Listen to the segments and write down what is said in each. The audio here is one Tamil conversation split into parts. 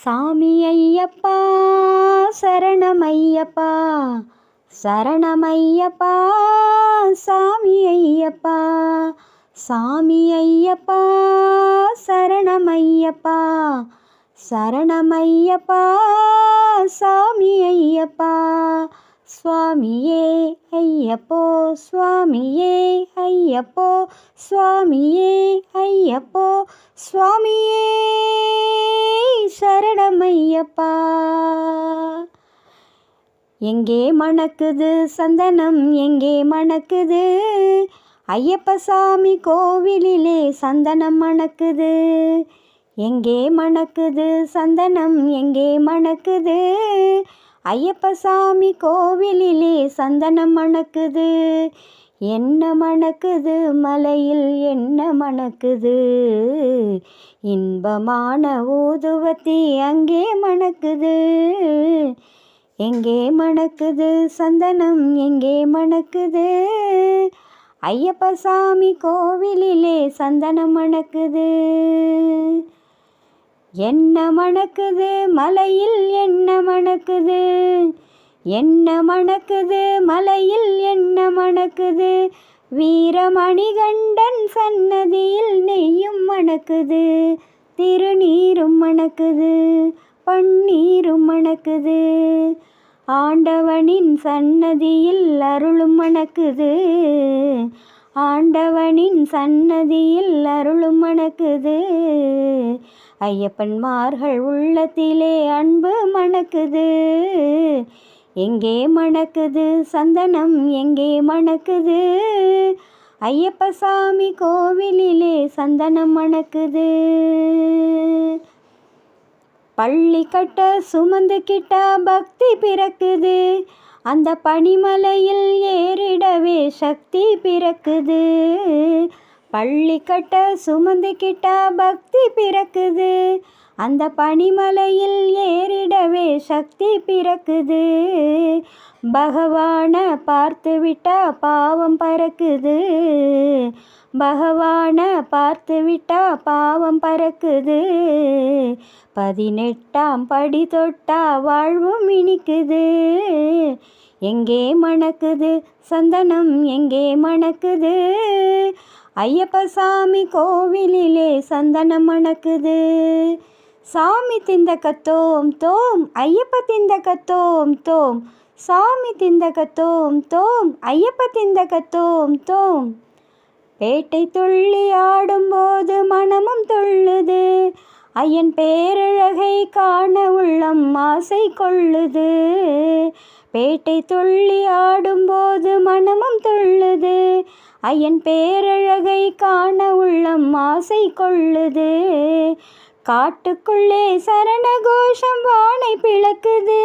சாமி ஐயப்பா சரணமையப்பா, சரணமையப்பா சாமி ஐயப்பா, சாமி ஐயப்பா சரணமையப்பா, சரணமையப்பா சாமி ஐயப்பா. சுவாமியே ஐயப்போ, சுவாமியே ஐயப்போ, சுவாமியே ஐயப்போ, சுவாமியே சரணமையப்பா. எங்கே மணக்குது சந்தனம், எங்கே மணக்குது ஐயப்ப சாமி கோவிலிலே சந்தனம் மணக்குது. எங்கே மணக்குது சந்தனம், எங்கே மணக்குது ஐயப்ப சாமி கோவிலிலே சந்தனம் மணக்குது. என்ன மணக்குது மலையில், என்ன மணக்குது இன்பமான ஊதுவத்தி அங்கே மணக்குது. எங்கே மணக்குது சந்தனம், எங்கே மணக்குது ஐயப்ப சாமி கோவிலிலே சந்தனம் மணக்குது. என்ன மணக்குது மலையில், என்ன மணக்குது, என்ன மணக்குது மலையில், என்ன மணக்குது வீரமணிகண்டன் சன்னதியில் நெய்யும் மணக்குது, திருநீரும் மணக்குது, பன்னீரும் மணக்குது, ஆண்டவனின் சன்னதியில் அருளும் மணக்குது, ஆண்டவனின் சன்னதியில் அருளும் மணக்குது. ஐயப்பன்மார்கள் உள்ளத்திலே அன்பு மணக்குது. எங்கே மணக்குது சந்தனம், எங்கே மணக்குது ஐயப்ப சாமி கோவிலிலே சந்தனம் மணக்குது. பள்ளி கட்ட சுமந்து கிட்ட பக்தி பிறக்குது, அந்த பனிமலையில் ஏறிடவே சக்தி பிறக்குது. பள்ளி கட்ட சுமந்து கிட்ட பக்தி பிறக்குது, அந்த பனிமலையில் ஏறிடவே சக்தி பிறக்குது. பகவான பார்த்து விட்டா பாவம் பறக்குது, பகவான பார்த்து விட்டா பாவம் பறக்குது. 18ஆம் படி தொட்டா வாழ்வும் இனிக்குது. எங்கே மணக்குது சந்தனம், எங்கே மணக்குது ஐயப்ப சாமி கோவிலிலே சந்தனம் மணக்குது. சாமி திந்தகத்தோம் தோம், ஐயப்ப திந்தகத்தோம் தோம், சாமி திந்தகத்தோம் தோம், ஐயப்ப திந்தகத்தோம் தோம். பேட்டை துள்ளி ஆடும்போது மனமும் துள்ளுது, ஐயன் பேரழகை காண உள்ளம் ஆசை கொள்ளுது. பேட்டை துள்ளி ஆடும்போது மனமும் துள்ளுது, ஐயன் பேரழகை காண உள்ளம் ஆசை கொள்ளுது. காட்டுக்குள்ளே சரண கோஷம் வானை பிளக்குது.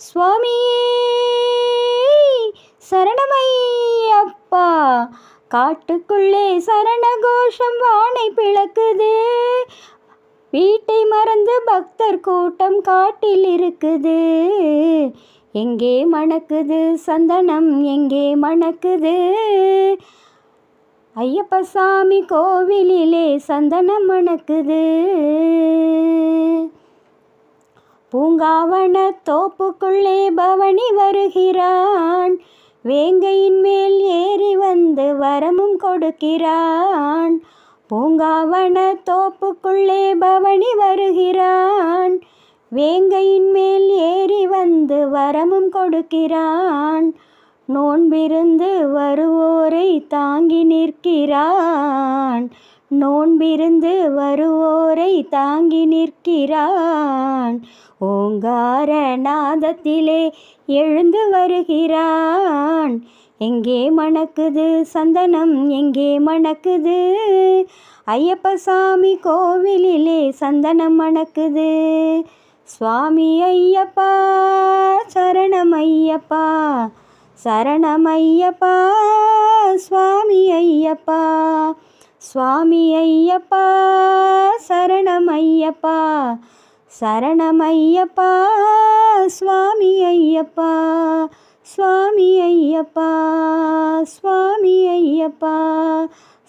சுவாமியே சரணமையப்பா, காட்டுக்குள்ளே சரண கோஷம் வானை பிளக்குது. வீட்டை மறந்து பக்தர் கூட்டம் காட்டில் இருக்குது. எங்கே மணக்குது சந்தனம், எங்கே மணக்குது ஐயப்ப சாமி கோவிலிலே சந்தனம் மணக்குது. பூங்காவன தோப்புக்குள்ளே பவனி வருகிறான், வேங்கையின் மேல் ஏறி வந்து வரமும் கொடுக்கிறான். பூங்காவன தோப்புக்குள்ளே பவனி வருகிறான், வேங்கையின் மேல் ஏறி வந்து வரமும் கொடுக்கிறான். நோன்பிருந்து வருவோரை தாங்கி நிற்கிறான், நோன்பிருந்து வருவோரை தாங்கி நிற்கிறான். ஓங்கார நாதத்திலே எழுந்து வருகிறான். எங்கே மணக்குது சந்தனம், எங்கே மணக்குது ஐயப்ப சாமி கோவிலிலே சந்தனம் மணக்குது. சுவாமி ஐயப்பா சரணமையப்பா, சரணமையப்பா சுவாமி ஐயப்பா, சுவாமி ஐயப்பா சரணமையப்பா, சரணமையப்பா சுவாமி ஐயப்பா, சுவாமி ஐயப்பா, சுவாமி ஐயப்பா,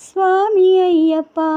சுவாமி ஐயப்பா.